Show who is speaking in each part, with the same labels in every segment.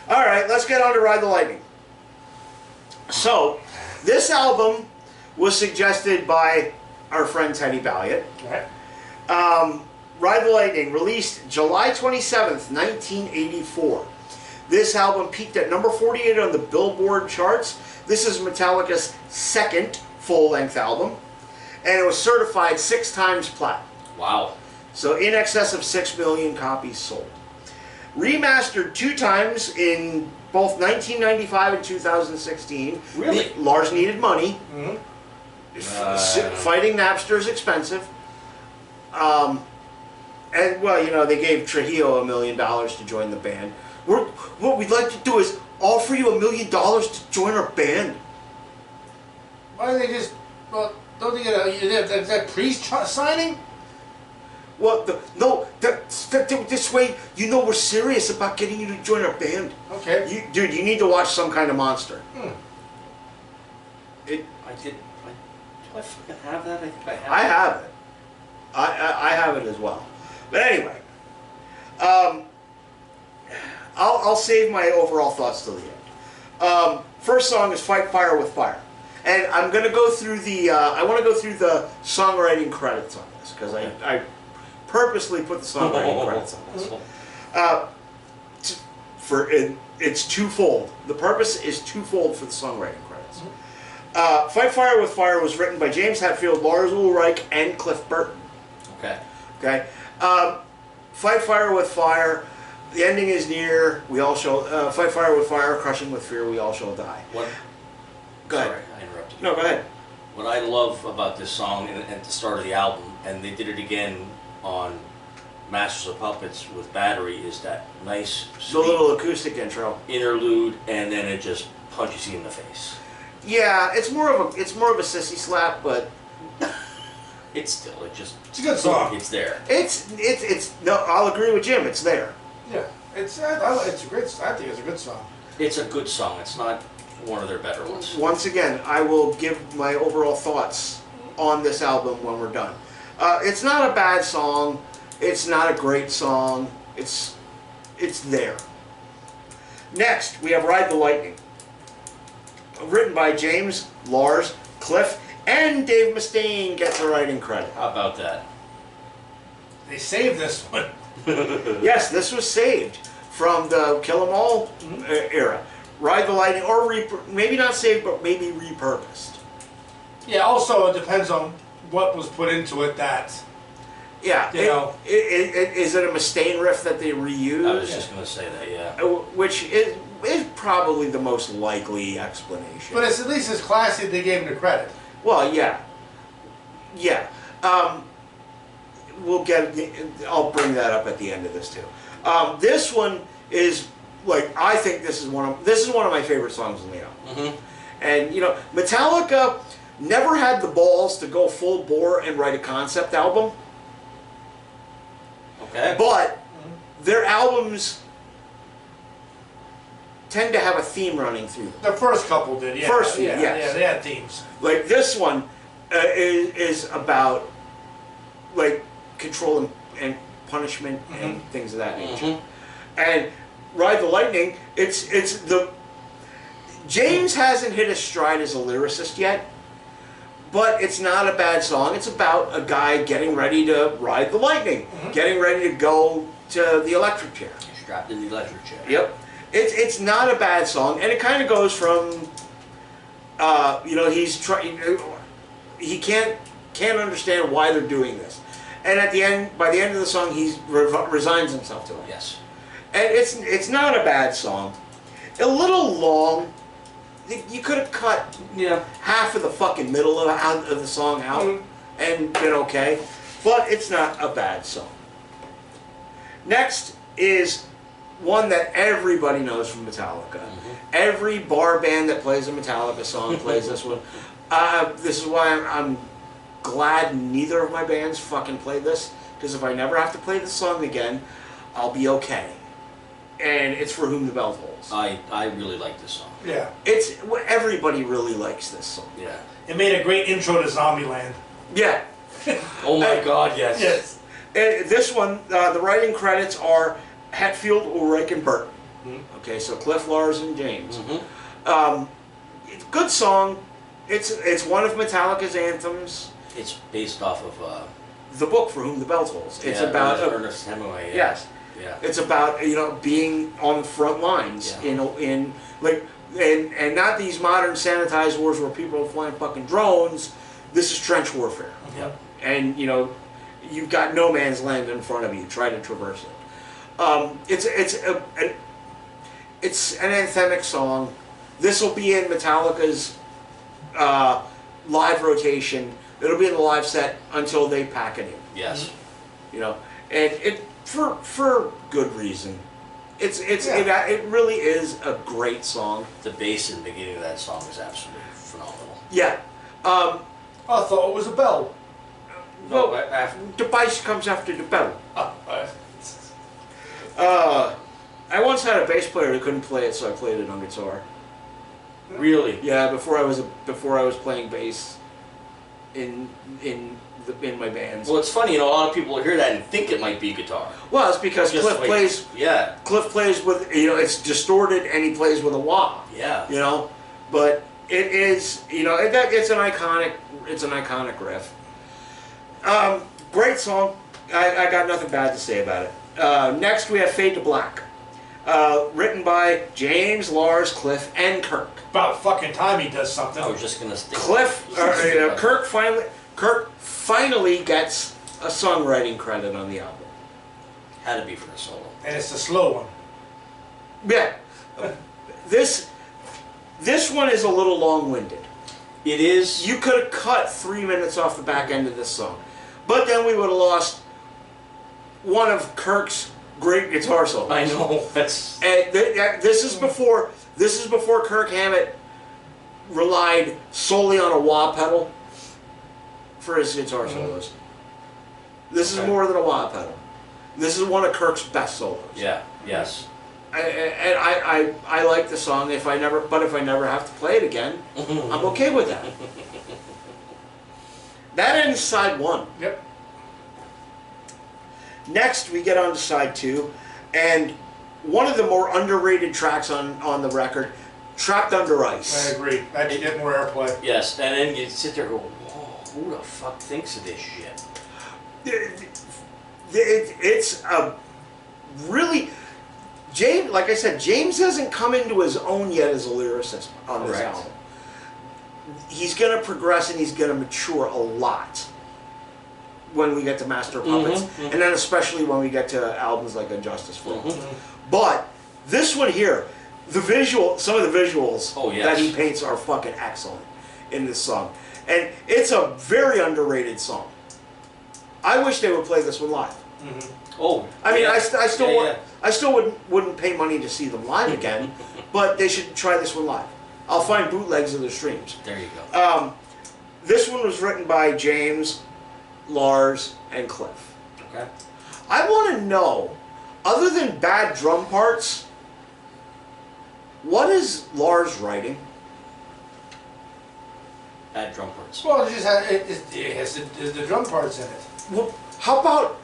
Speaker 1: All right, let's get on to Ride the Lightning. So, this album was suggested by our friend Teddy Balliott.
Speaker 2: Right.
Speaker 1: Ride the Lightning, released July 27th, 1984. This album peaked at number 48 on the Billboard charts. This is Metallica's second full-length album, and it was certified 6 times platinum.
Speaker 3: Wow.
Speaker 1: So in excess of 6 million copies sold. Remastered 2 times in both 1995 and 2016.
Speaker 3: Really?
Speaker 1: Lars needed money.
Speaker 2: Mm-hmm.
Speaker 1: Fighting Napster is expensive. And, well, you know, they gave Trujillo $1 million to join the band. What we'd like to do is offer you $1 million to join our band.
Speaker 2: Why don't they just... Well, don't they get that priest signing?
Speaker 1: Well, this way, you know we're serious about getting you to join our band.
Speaker 2: Okay.
Speaker 1: Dude, you need to watch Some Kind of Monster.
Speaker 3: Do I fucking have that? I think I have.
Speaker 1: I have it. I have it as well. But anyway, I'll save my overall thoughts till the end. First song is "Fight Fire with Fire," and I'm going to go through the. I want to go through the songwriting credits on this because I purposely put the songwriting credits on this. It's twofold. The purpose is twofold for the songwriting credits. "Fight Fire with Fire" was written by James Hetfield, Lars Ulrich, and Cliff Burton.
Speaker 3: Okay.
Speaker 1: Okay. "Fight Fire with Fire." The ending is near. We all shall fight fire with fire, crushing with fear. We all shall die.
Speaker 3: What?
Speaker 1: Go ahead.
Speaker 3: Sorry, I interrupted you.
Speaker 1: No, go ahead.
Speaker 3: What I love about this song at the start of the album, and they did it again on Masters of Puppets with Battery, is that nice,
Speaker 1: The little acoustic intro.
Speaker 3: interlude, and then it just punches you in the face.
Speaker 1: Yeah, it's more of a sissy slap, but
Speaker 3: It's a
Speaker 2: good song.
Speaker 3: It's there.
Speaker 1: it's no. I'll agree with Jim. It's there.
Speaker 2: Yeah. It's a great. I think it's a good song.
Speaker 3: It's a good song. It's not one of their better ones.
Speaker 1: Once again, I will give my overall thoughts on this album when we're done. It's not a bad song. It's not a great song. It's there. Next, we have "Ride the Lightning," written by James, Lars, Cliff, and Dave Mustaine gets a writing credit.
Speaker 3: How about that?
Speaker 2: They saved this one.
Speaker 1: Yes, this was saved from the Kill 'Em All era. "Ride the Lightning," or maybe not saved, but maybe repurposed.
Speaker 2: Yeah. Also, it depends on what was put into it.
Speaker 1: Yeah, is it a Mustaine riff that they reused?
Speaker 3: I was just going to say that, yeah.
Speaker 1: Which is probably the most likely explanation.
Speaker 2: But it's at least as classy that they gave him the credit.
Speaker 1: Well, yeah. I'll bring that up at the end of this too. This one is I think this is one of my favorite songs in the album. And you know, Metallica never had the balls to go full bore and write a concept album.
Speaker 3: Okay.
Speaker 1: But their albums tend to have a theme running through them.
Speaker 2: The first couple did, yeah.
Speaker 1: First few,
Speaker 2: yes.
Speaker 1: yes.
Speaker 2: Yeah, they had themes.
Speaker 1: Like this one is about control and punishment and things of that nature. And "Ride the Lightning," James hasn't hit his stride as a lyricist yet, but it's not a bad song. It's about a guy getting ready to ride the lightning, getting ready to go to the electric chair.
Speaker 3: Strapped in the electric chair.
Speaker 1: Yep. It's not a bad song, and it kind of goes from, he's trying, he can't understand why they're doing this, and by the end of the song, he resigns himself to it.
Speaker 3: Yes.
Speaker 1: And it's not a bad song. A little long. You could have cut half of the fucking middle of the song out and been okay, but it's not a bad song. Next is one that everybody knows from Metallica. Every bar band that plays a Metallica song plays this one. This is why I'm glad neither of my bands fucking played this, because if I never have to play this song again, I'll be okay. And it's "For Whom the Bell Tolls."
Speaker 3: I really like this song.
Speaker 2: Yeah.
Speaker 1: Everybody really likes this song.
Speaker 3: Yeah.
Speaker 2: It made a great intro to Zombieland.
Speaker 1: Yeah.
Speaker 3: Oh my God, yes.
Speaker 2: Yes.
Speaker 1: And this one, the writing credits are Hetfield, Ulrich, and Burton. Okay, so Cliff, Lars, and James.
Speaker 3: Mm-hmm.
Speaker 1: Good song. It's one of Metallica's anthems.
Speaker 3: It's based off of
Speaker 1: The Book for Whom the Bell Tolls. It's
Speaker 3: yeah,
Speaker 1: about
Speaker 3: Ernest Hemingway. Yeah.
Speaker 1: yes.
Speaker 3: Yeah.
Speaker 1: It's about being on the front lines in like and not these modern sanitized wars where people are flying fucking drones. This is trench warfare.
Speaker 3: Yep.
Speaker 1: And you've got no man's land in front of you. Try to traverse it. It's an anthemic song. This will be in Metallica's live rotation. It'll be in the live set until they pack it in.
Speaker 3: Yes.
Speaker 1: And it for good reason. It really is a great song.
Speaker 3: The bass in the beginning of that song is absolutely phenomenal.
Speaker 1: Yeah.
Speaker 2: I thought it was a bell.
Speaker 1: Well,
Speaker 3: No, after,
Speaker 1: the bass comes after the bell.
Speaker 2: Oh,
Speaker 1: I once had a bass player who couldn't play it, so I played it on guitar.
Speaker 3: really?
Speaker 1: Yeah, before I was playing bass in my bands.
Speaker 3: Well, it's funny, a lot of people will hear that and think it might be guitar.
Speaker 1: Well, it's because
Speaker 3: Just
Speaker 1: Cliff
Speaker 3: like-
Speaker 1: plays.
Speaker 3: Yeah.
Speaker 1: Cliff plays with it's distorted, and he plays with a wah.
Speaker 3: Yeah.
Speaker 1: But it is it's an iconic riff. Great song. I got nothing bad to say about it. Next we have Fade to Black, written by James, Lars, Cliff, and Kirk.
Speaker 2: about fucking time he does something.
Speaker 3: I was just gonna stick.
Speaker 1: Kirk finally gets a songwriting credit on the album.
Speaker 3: Had to be for a solo.
Speaker 2: And it's the slow one.
Speaker 1: Yeah, this one is a little long-winded.
Speaker 3: It is.
Speaker 1: You could have cut 3 minutes off the back end of this song, but then we would have lost one of Kirk's great guitar solos.
Speaker 3: I know. That's.
Speaker 1: And this is before Kirk Hammett relied solely on a wah pedal for his guitar solos. This is more than a wah pedal. This is one of Kirk's best solos.
Speaker 3: Yeah. Yes.
Speaker 1: I like the song. If I never have to play it again, I'm okay with that. That ends side one.
Speaker 2: Yep.
Speaker 1: Next, we get on to side two, and one of the more underrated tracks on the record, "Trapped Under Ice."
Speaker 2: I agree. That should get more airplay.
Speaker 3: Yes. And then you sit there and go, whoa, who the fuck thinks of this shit?
Speaker 1: It's a really James. Like I said, James hasn't come into his own yet as a lyricist on this
Speaker 3: Correct.
Speaker 1: album. He's going to progress and he's going to mature a lot when we get to Master of Puppets, and then especially when we get to albums like Injustice for All. But this one here, some of the visuals that he paints are fucking excellent in this song, and it's a very underrated song. I wish they would play this one live.
Speaker 3: Oh.
Speaker 1: I mean,
Speaker 3: yeah.
Speaker 1: I still wouldn't pay money to see them live again, but they should try this one live. I'll find bootlegs of the streams.
Speaker 3: There you go.
Speaker 1: This one was written by James, Lars, and Cliff.
Speaker 3: Okay.
Speaker 1: I want to know, other than bad drum parts, what is Lars writing?
Speaker 3: Bad drum parts.
Speaker 2: Well, it just has the drum parts in it.
Speaker 1: Well, how about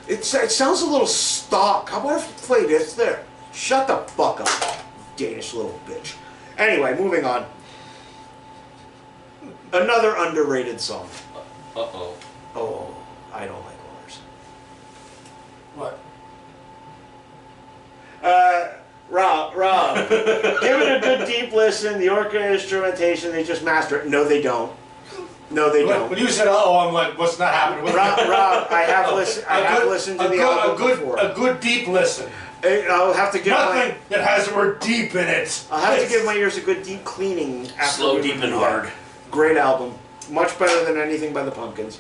Speaker 1: it sounds a little stock. How about if you play this there? Shut the fuck up, Danish little bitch. Anyway, moving on. Another underrated song.
Speaker 3: Uh-oh.
Speaker 1: Oh, I don't like Lars.
Speaker 2: What?
Speaker 1: Rob, give it a good deep listen. The orchestra instrumentation, they just master it. No, they don't. No, they don't.
Speaker 2: When you said, "Oh," I'm like, "What's not happening?"
Speaker 1: Rob, I have listened to the album before.
Speaker 2: A good deep listen.
Speaker 1: I'll have to give
Speaker 2: Nothing that has the word "deep" in it.
Speaker 1: I'll have to give my ears a good deep cleaning. After
Speaker 3: Slow,
Speaker 1: we
Speaker 3: deep,
Speaker 1: review
Speaker 3: and
Speaker 1: that.
Speaker 3: hard.
Speaker 1: Great album. Much better than anything by the Pumpkins.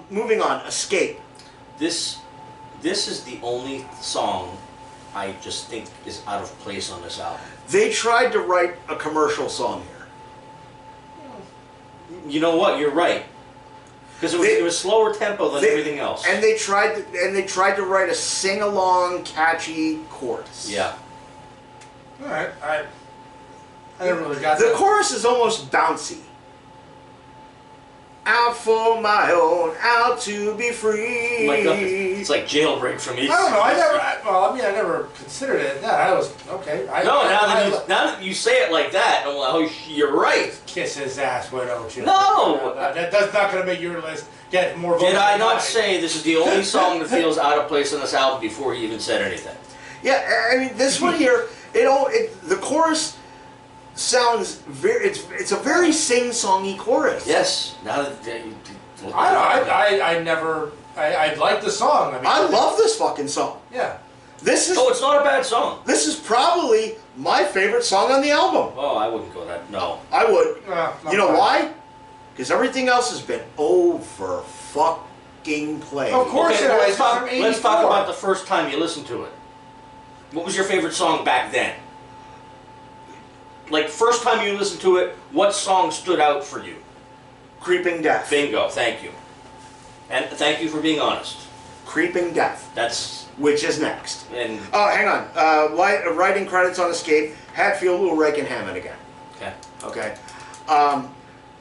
Speaker 1: Moving on. Escape.
Speaker 3: This is the only song I just think is out of place on this album.
Speaker 1: They tried to write a commercial song here.
Speaker 3: You know what? You're right. Because it was slower tempo than everything else.
Speaker 1: And they tried to write a sing-along, catchy chorus.
Speaker 3: Yeah.
Speaker 2: All right, I never really got
Speaker 1: The
Speaker 2: that.
Speaker 1: chorus is almost bouncy. Out for my own, out to be free.
Speaker 3: Like It's like jailbreak for me.
Speaker 2: I don't know. I never considered it that. I was okay.
Speaker 3: Now that you say it like that, I'm like, oh, you're right.
Speaker 2: Kiss his ass, why don't you?
Speaker 3: No!
Speaker 2: That's not going to make your list get more votes.
Speaker 3: Did I
Speaker 2: than
Speaker 3: not
Speaker 2: mine.
Speaker 3: say this is the only song that feels out of place on this album before he even said anything?
Speaker 1: Yeah, I mean, this one here, the chorus sounds it's a very sing-songy chorus.
Speaker 3: Yes. Now that
Speaker 2: I like the song. I mean,
Speaker 1: I love this fucking song.
Speaker 2: Yeah.
Speaker 1: This is.
Speaker 3: Oh, it's not a bad song.
Speaker 1: This is probably my favorite song on the album.
Speaker 3: Oh, I wouldn't go that. No.
Speaker 1: I would. You know
Speaker 2: bad.
Speaker 1: why? Because everything else has been over fucking played.
Speaker 2: Of course
Speaker 3: Okay,
Speaker 2: it
Speaker 3: well,
Speaker 2: is.
Speaker 3: let's talk about the first time you listened to it. What was your favorite song back then? Like, first time you listened to it, what song stood out for you?
Speaker 1: Creeping Death.
Speaker 3: Bingo, thank you. And thank you for being honest.
Speaker 1: Creeping Death.
Speaker 3: That's...
Speaker 1: Which is next.
Speaker 3: And...
Speaker 1: Oh, hang on. Writing credits on Escape, Hatfield, Ulrich, and Hammond again.
Speaker 3: Okay.
Speaker 1: Okay.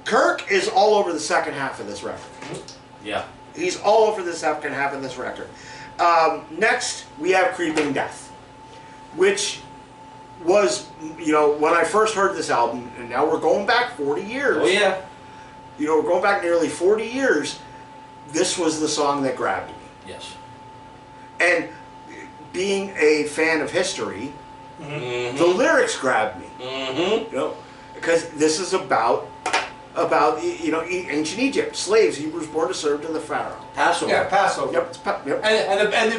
Speaker 1: Kirk is all over the second half of this record.
Speaker 3: Yeah.
Speaker 1: He's all over the second half of this record. Next, we have Creeping Death, which was, you know, when I first heard this album, and now we're going back 40 years.
Speaker 3: Oh, yeah.
Speaker 1: You know, we're going back nearly 40 years. This was the song that grabbed me.
Speaker 3: Yes.
Speaker 1: And being a fan of history,
Speaker 3: Mm-hmm.
Speaker 1: the lyrics grabbed me.
Speaker 3: Mm-hmm.
Speaker 1: You know, because this is about you know, ancient Egypt, slaves, Hebrews born to serve to the Pharaoh.
Speaker 3: Passover.
Speaker 2: Yeah, Passover.
Speaker 1: Yep. Yep.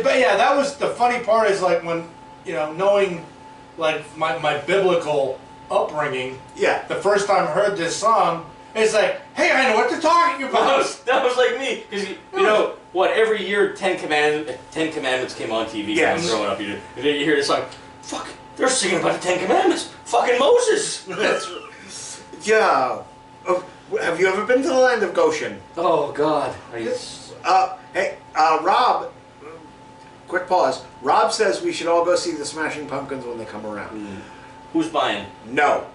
Speaker 2: But yeah, that was the funny part is like when, you know, knowing like my biblical upbringing,
Speaker 1: Yeah.
Speaker 2: the first time I heard this song, it's like, hey, I know what they're talking about.
Speaker 3: That was like me, because you know what? Every year, Ten Commandments came on TV.
Speaker 1: Yes.
Speaker 3: When I was growing up, you hear this song. Fuck, they're singing about the Ten Commandments. Fucking Moses.
Speaker 1: That's, yeah. Have you ever been to the land of Goshen?
Speaker 3: Oh God.
Speaker 1: Hey, Rob. Quick pause. Rob says we should all go see the Smashing Pumpkins when they come around.
Speaker 3: Who's buying?
Speaker 1: No.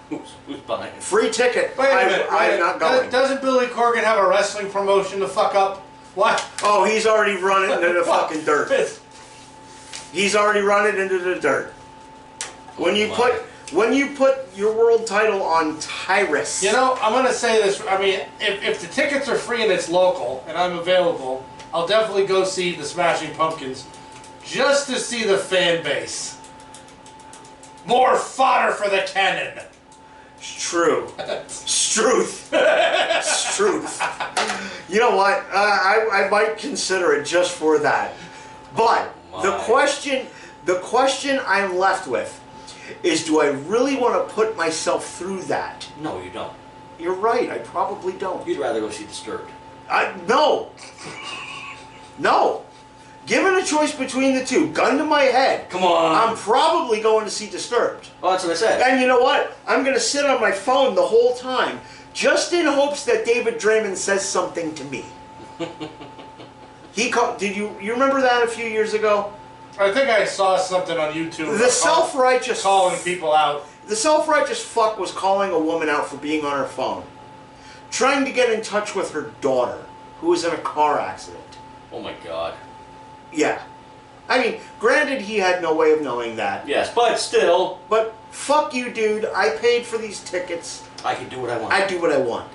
Speaker 3: Who's buying?
Speaker 1: Free ticket.
Speaker 2: Wait a minute.
Speaker 1: I'm not going.
Speaker 2: Doesn't Billy Corgan have a wrestling promotion to fuck up? What?
Speaker 1: Oh, he's already run it into the fucking dirt. He's already run it into the dirt. When you put your world title on Tyrus.
Speaker 2: You know, I'm gonna say this. I mean, if the tickets are free and it's local and I'm available, I'll definitely go see the Smashing Pumpkins, just to see the fan base. More fodder for the cannon.
Speaker 1: It's true. Struth. Struth. You know what? I might consider it just for that. But the question I'm left with is, do I really want to put myself through that?
Speaker 3: No, you don't.
Speaker 1: You're right. I probably don't.
Speaker 3: You'd rather go see Disturbed.
Speaker 1: No. No. Given a choice between the two, gun to my head,
Speaker 3: Come on.
Speaker 1: I'm probably going to see Disturbed.
Speaker 3: Oh, that's what I said.
Speaker 1: And you know what? I'm going to sit on my phone the whole time, just in hopes that David Draymond says something to me. He called. You remember that a few years ago?
Speaker 2: I think I saw something on YouTube.
Speaker 1: The self-righteous
Speaker 2: calling people out.
Speaker 1: The self-righteous fuck was calling a woman out for being on her phone, trying to get in touch with her daughter, who was in a car accident.
Speaker 3: Oh my God.
Speaker 1: Yeah. I mean, granted, he had no way of knowing that.
Speaker 3: Yes, but still.
Speaker 1: But fuck you, dude. I paid for these tickets.
Speaker 3: I can do what I want.
Speaker 1: I do what I want.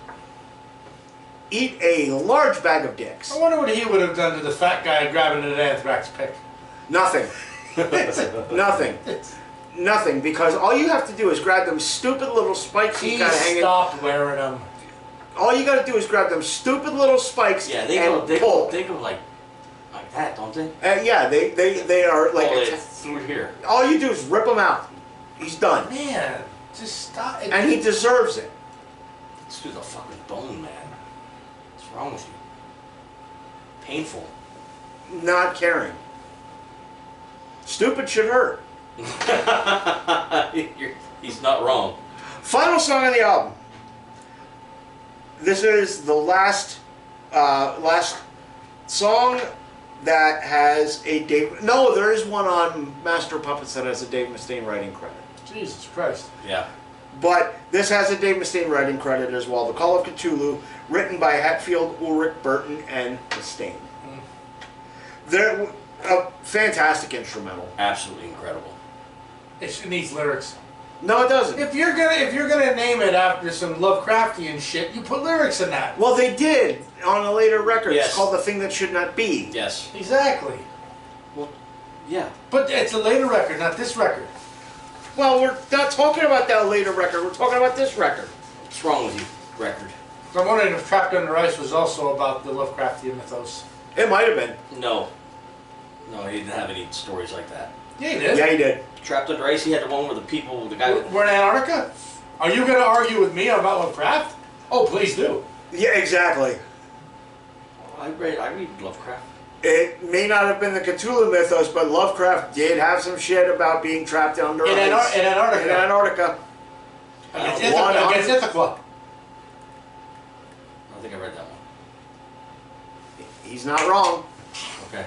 Speaker 1: Eat a large bag of dicks.
Speaker 2: I wonder what he would have done to the fat guy grabbing an anthrax pick.
Speaker 1: Nothing. Nothing. Nothing, because all you have to do is grab them stupid little spikes
Speaker 2: He
Speaker 1: he's got hanging.
Speaker 2: stopped wearing them.
Speaker 1: All you got to do is grab them stupid little spikes
Speaker 3: Yeah,
Speaker 1: and
Speaker 3: they
Speaker 1: pull.
Speaker 3: go like that, don't they?
Speaker 1: Yeah, they are like.
Speaker 3: Oh, it's through here.
Speaker 1: All you do is rip them out. He's done,
Speaker 2: Man, just stop.
Speaker 1: and he deserves it.
Speaker 3: It's through the fucking bone, man. What's wrong with you? Painful.
Speaker 1: Not caring. Stupid should hurt.
Speaker 3: He's not wrong.
Speaker 1: Final song on the album. This is the last song that has a Dave. No, there is one on Master of Puppets that has a Dave Mustaine writing credit.
Speaker 2: Jesus Christ.
Speaker 3: Yeah.
Speaker 1: But this has a Dave Mustaine writing credit as well. The Call of Cthulhu, written by Hatfield, Ulrich, Burton, and Mustaine. They're a fantastic instrumental.
Speaker 3: Absolutely incredible.
Speaker 2: It needs lyrics.
Speaker 1: No, it doesn't.
Speaker 2: If you're gonna name it after some Lovecraftian shit, you put lyrics in that.
Speaker 1: Well, they did on a later record.
Speaker 3: Yes.
Speaker 1: It's called "The Thing That Should Not Be."
Speaker 3: Yes.
Speaker 2: Exactly.
Speaker 3: Well, yeah.
Speaker 2: But it's a later record, not this record.
Speaker 1: Well, we're not talking about that later record. We're talking about this record.
Speaker 3: What's wrong with you, record?
Speaker 2: I'm wondering if Trapped Under Ice was also about the Lovecraftian mythos.
Speaker 1: It might have been.
Speaker 3: No. No, he didn't have any stories like that.
Speaker 2: Yeah, he did.
Speaker 1: Yeah, he did.
Speaker 3: Trapped Under Ice, he had the one where the people, the guy...
Speaker 2: We're in Antarctica? Are you going to argue with me about Lovecraft? Oh, please do.
Speaker 1: Yeah, exactly.
Speaker 3: I read Lovecraft.
Speaker 1: It may not have been the Cthulhu mythos, but Lovecraft did have some shit about being trapped under ice.
Speaker 2: In Antarctica.
Speaker 1: In Antarctica.
Speaker 2: Against Ithaca.
Speaker 3: I think I read that one.
Speaker 1: He's not wrong.
Speaker 3: Okay.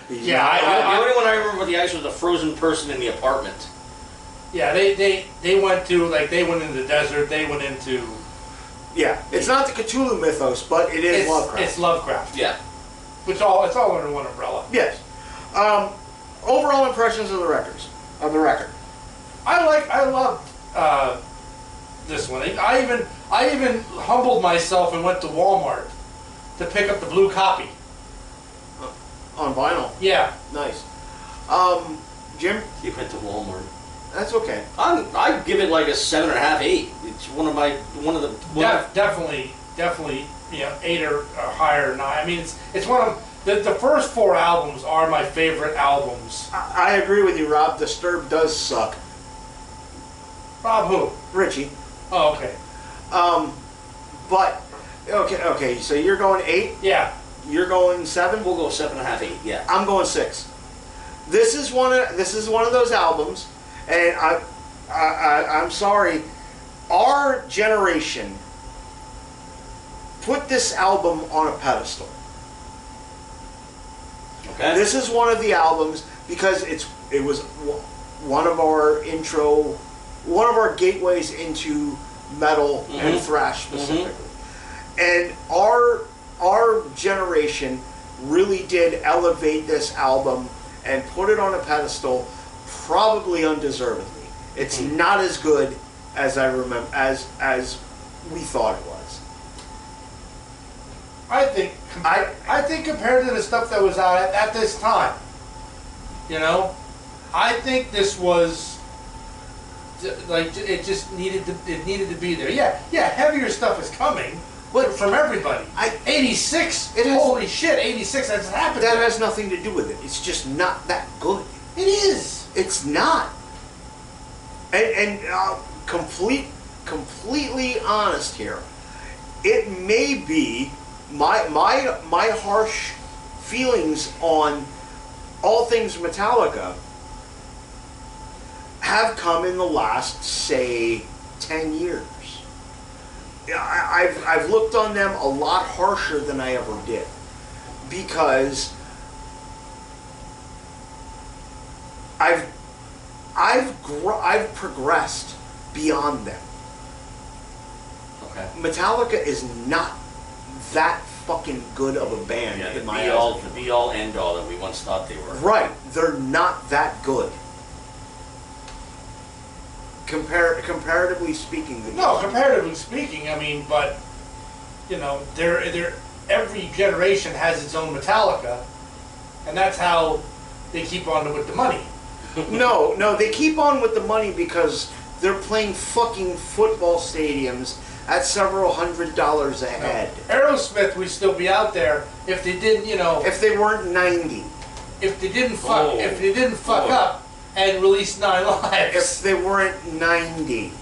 Speaker 1: He's
Speaker 2: Yeah,
Speaker 1: not wrong.
Speaker 3: The only one I remember with the ice was the frozen person in the apartment.
Speaker 2: Yeah, they went to, like, they went into the desert, they went into...
Speaker 1: Yeah, it's not the Cthulhu mythos, but it is Lovecraft.
Speaker 2: It's Lovecraft.
Speaker 3: Yeah.
Speaker 2: It's all under one umbrella.
Speaker 1: Yes. Overall impressions of the records. Of the record.
Speaker 2: I love this one. I even humbled myself and went to Walmart to pick up the blue copy.
Speaker 1: On vinyl.
Speaker 2: Yeah.
Speaker 1: Nice. Jim?
Speaker 3: You went to Walmart.
Speaker 1: That's okay.
Speaker 3: I'd give it like a 7.5, 8. It's
Speaker 2: Definitely, you know, 8 or higher, 9. I mean, it's one of the first 4 albums are my favorite albums.
Speaker 1: I agree with you, Rob. Disturbed does suck.
Speaker 2: Rob who?
Speaker 1: Richie.
Speaker 2: Oh, okay.
Speaker 1: But okay. So you're going 8.
Speaker 2: Yeah.
Speaker 1: You're going 7.
Speaker 3: We'll go 7.5, 8. Yeah.
Speaker 1: I'm going 6. This is one of those albums, and I'm sorry, our generation put this album on a pedestal.
Speaker 3: Okay.
Speaker 1: This is one of the albums because it was one of our gateways into metal and thrash specifically, and our generation really did elevate this album and put it on a pedestal, probably undeservedly. It's not as good as I remember as we thought it was.
Speaker 2: I think compared to the stuff that was out at this time, you know, I think this was like it just needed to be there. Yeah, heavier stuff is coming, but from everybody. 86. Holy shit, 86. That's happened.
Speaker 1: That has nothing to do with it. It's just not that good.
Speaker 2: It is.
Speaker 1: It's not. And completely honest here, it may be my harsh feelings on all things Metallica have come in the last, say, 10 years. I've looked on them a lot harsher than I ever did, because I've progressed beyond them.
Speaker 3: Okay.
Speaker 1: Metallica is not that fucking good of a band
Speaker 3: Yeah,
Speaker 1: in my eyes.
Speaker 3: the be all end all that we once thought they were.
Speaker 1: Right, they're not that good. Comparatively speaking.
Speaker 2: No, comparatively speaking, I mean, but you know, every generation has its own Metallica, and that's how they keep on with the money.
Speaker 1: No, they keep on with the money because they're playing fucking football stadiums at several $100s a head.
Speaker 2: No. Aerosmith would still be out there if they didn't, you know,
Speaker 1: If they weren't 90.
Speaker 2: if they didn't fuck up and release 9 Lives.
Speaker 1: If they weren't 90.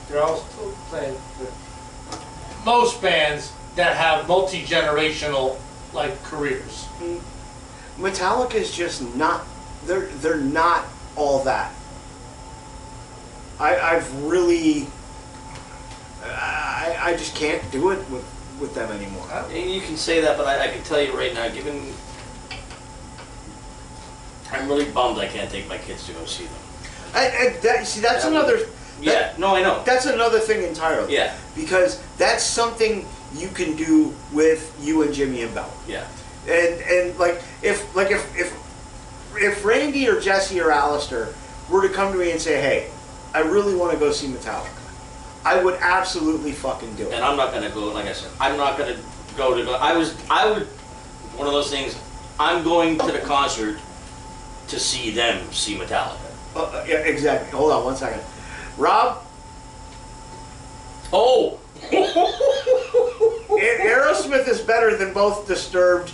Speaker 2: They're all still playing. Most bands that have multi-generational like careers.
Speaker 1: Metallica is just not, they're not all that. I've really, I just can't do it with them anymore.
Speaker 3: And you can say that, but I can tell you right now, I'm really bummed I can't take my kids to go see them.
Speaker 1: That's
Speaker 3: Yeah, no, I know.
Speaker 1: That's another thing entirely.
Speaker 3: Yeah.
Speaker 1: Because that's something you can do with you and Jimmy and Bella.
Speaker 3: Yeah.
Speaker 1: And like if Randy or Jesse or Alistair were to come to me and say, hey, I really want to go see Metallica, I would absolutely fucking do it.
Speaker 3: And I'm not gonna go. Like I said, I'm not gonna go to. I would. One of those things. I'm going to the concert to see them see Metallica.
Speaker 1: Yeah, exactly. Hold on one second. Rob?
Speaker 3: Oh!
Speaker 1: Aerosmith is better than both Disturbed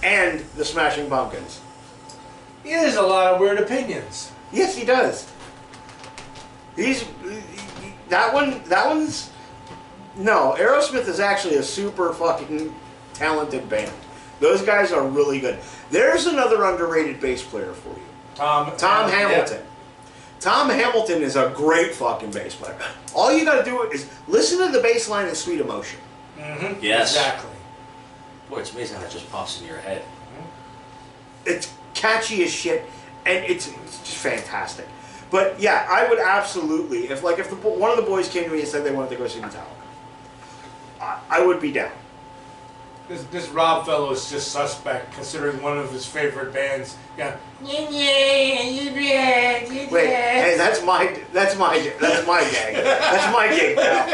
Speaker 1: and the Smashing Pumpkins.
Speaker 2: He has a lot of weird opinions.
Speaker 1: Yes, he does. That one's... No, Aerosmith is actually a super fucking talented band. Those guys are really good. There's another underrated bass player for you. Tom Hamilton. Yeah. Tom Hamilton is a great fucking bass player. All you gotta do is listen to the bass line in Sweet Emotion.
Speaker 2: Mm-hmm.
Speaker 3: Yes.
Speaker 2: Exactly.
Speaker 3: Boy, it's amazing how that just pops in your head.
Speaker 1: It's catchy as shit, and it's just fantastic. But yeah, I would absolutely, if one of the boys came to me and said they wanted to go see Metallica, I would be down.
Speaker 2: This Rob fellow is just suspect, considering one of his favorite bands. Yeah.
Speaker 1: Wait, hey, that's my gag. That's my gig, pal.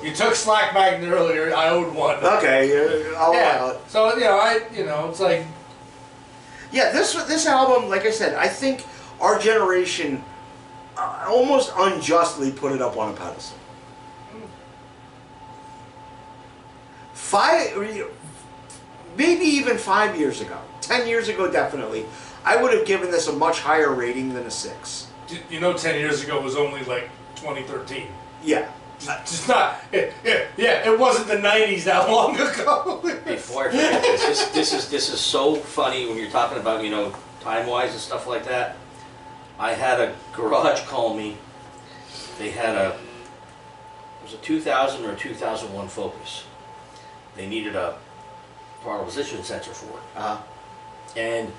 Speaker 2: You took slack back earlier. I owed one.
Speaker 1: Okay, I'll allow it.
Speaker 2: So it's like.
Speaker 1: Yeah, this album, like I said, I think our generation almost unjustly put it up on a pedestal. Maybe even 5 years ago, 10 years ago definitely, I would have given this a much higher rating than a 6.
Speaker 2: 10 years ago was only like 2013.
Speaker 1: Yeah.
Speaker 2: Just not. It wasn't the 90s that long ago.
Speaker 3: Before I forget this is so funny when you're talking about, time-wise and stuff like that. I had a garage call me. They had it was a 2000 or a 2001 Focus. They needed a throttle position sensor for it. And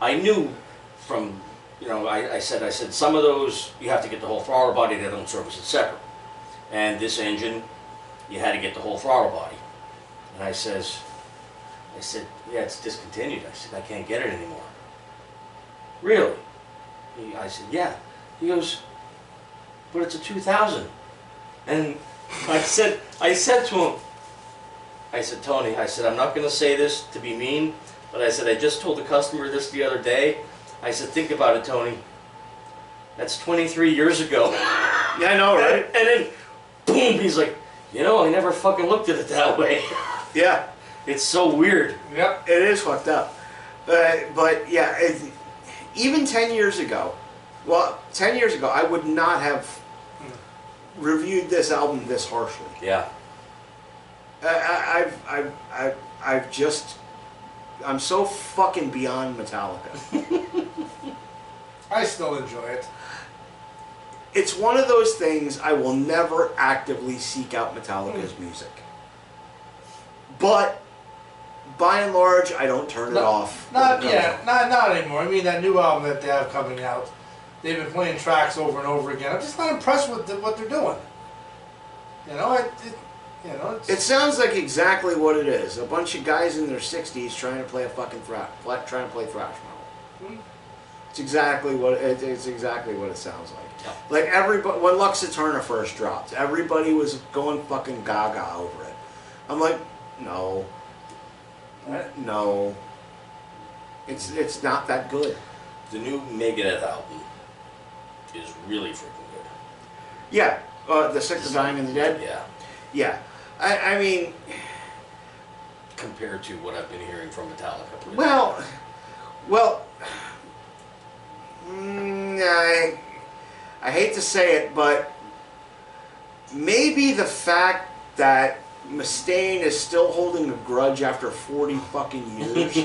Speaker 3: I knew from, I said some of those you have to get the whole throttle body, they don't service it separate. And this engine, you had to get the whole throttle body. And I said, yeah, it's discontinued. I said, I can't get it anymore. Really? I said, yeah. He goes, but it's a 2000. And I said to him, I said, Tony, I'm not going to say this to be mean, but I said, I just told the customer this the other day. I said, think about it, Tony. That's 23 years ago.
Speaker 1: Yeah, I know, right?
Speaker 3: And then, boom, he's like, I never fucking looked at it that way.
Speaker 1: Yeah.
Speaker 3: It's so weird.
Speaker 2: Yep.
Speaker 1: It is fucked up. But yeah, even 10 years ago, I would not have reviewed this album this harshly.
Speaker 3: Yeah.
Speaker 1: I'm so fucking beyond Metallica.
Speaker 2: I still enjoy it.
Speaker 1: It's one of those things I will never actively seek out Metallica's music. But by and large, I don't turn it off.
Speaker 2: Not anymore. I mean, that new album that they have coming out, they've been playing tracks over and over again. I'm just not impressed with what they're doing.
Speaker 1: It sounds like exactly what it is. A bunch of guys in their 60s trying to play a fucking thrash metal. It's exactly what it sounds like.
Speaker 3: Yeah.
Speaker 1: Like everybody, when Lux Eterna first dropped, everybody was going fucking gaga over it. I'm like, no, it's not that good.
Speaker 3: The new Megadeth album is really freaking good.
Speaker 1: Yeah, the Sick, the Dying, and the Dead.
Speaker 3: Yeah.
Speaker 1: Yeah, I mean,
Speaker 3: compared to what I've been hearing from Metallica.
Speaker 1: Well, I hate to say it, but maybe the fact that Mustaine is still holding a grudge after 40 fucking years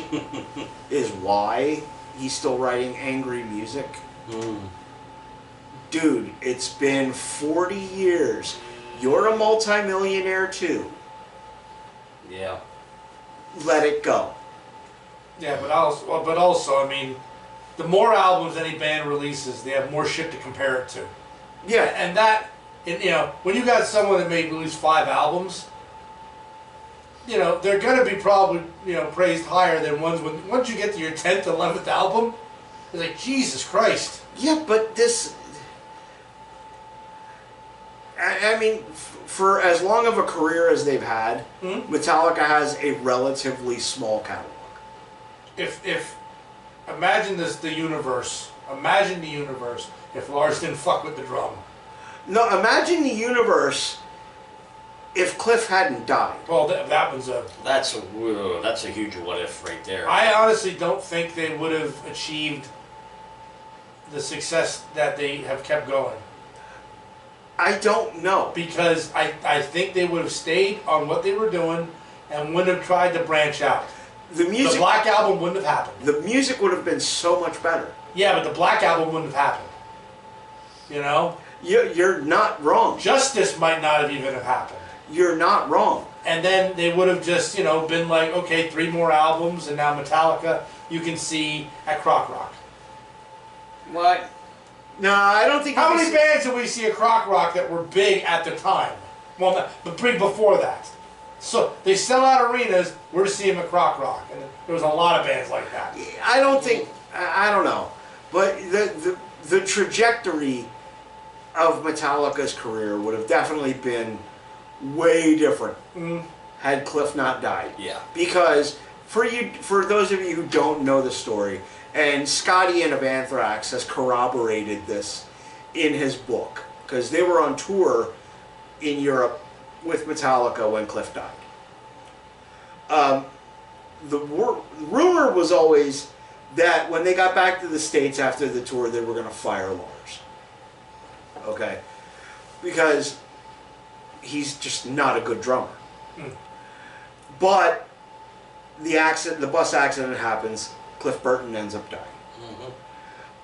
Speaker 1: is why he's still writing angry music. Dude, it's been 40 years. You're a multimillionaire too.
Speaker 3: Yeah.
Speaker 1: Let it go.
Speaker 2: Yeah, but also, I mean, the more albums any band releases, they have more shit to compare it to.
Speaker 1: Yeah.
Speaker 2: And that, you know, when you got someone that may release 5 albums, you know, they're going to be probably, you know, praised higher than ones when, once you get to your 10th, 11th album, it's like, Jesus Christ.
Speaker 1: Yeah, but this... I mean, for as long of a career as they've had, Metallica has a relatively small catalog.
Speaker 2: If imagine this, the universe. Imagine the universe if Lars didn't fuck with the drum.
Speaker 1: No, imagine the universe if Cliff hadn't died.
Speaker 2: Well, that one's a...
Speaker 3: That's a huge what if right there.
Speaker 2: I honestly don't think they would have achieved the success that they have kept going.
Speaker 1: I don't know.
Speaker 2: Because I think they would have stayed on what they were doing and wouldn't have tried to branch out.
Speaker 1: The music,
Speaker 2: the Black Album wouldn't have happened.
Speaker 1: The music would have been so much better.
Speaker 2: Yeah, but the Black Album wouldn't have happened. You know?
Speaker 1: You're not wrong.
Speaker 2: Justice might not have even have happened.
Speaker 1: You're not wrong.
Speaker 2: And then they would have just, you know, been like, okay, 3 more albums, and now Metallica you can see at Croc Rock.
Speaker 1: What? No, I don't think...
Speaker 2: How many bands did we see at Croc Rock that were big at the time? Well, but big before that. So they sell out arenas, we're seeing them at Croc Rock. And there was a lot of bands like that.
Speaker 1: I don't think... I don't know. But the trajectory of Metallica's career would have definitely been way different had Cliff not died.
Speaker 3: Yeah.
Speaker 1: Because for those of you who don't know the story, and Scotty Ian of Anthrax has corroborated this in his book, because they were on tour in Europe with Metallica when Cliff died. The rumor was always that when they got back to the States after the tour, they were going to fire Lars. Okay? Because he's just not a good drummer. But the bus accident happens. Cliff Burton ends up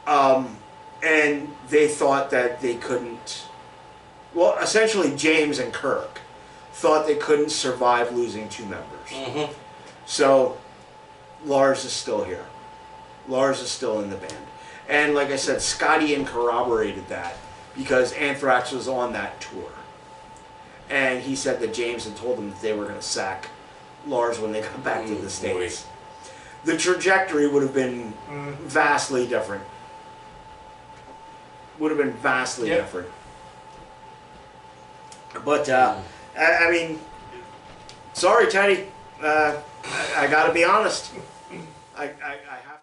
Speaker 1: dying. And they thought that they couldn't... Well, essentially James and Kirk thought they couldn't survive losing 2 members. So Lars is still here. Lars is still in the band. And like I said, Scotty Ian corroborated that because Anthrax was on that tour. And he said that James had told them that they were going to sack Lars when they got back to the States. The trajectory would have been vastly different. Would have been vastly different. But, I mean, sorry, Teddy. I got to be honest. I have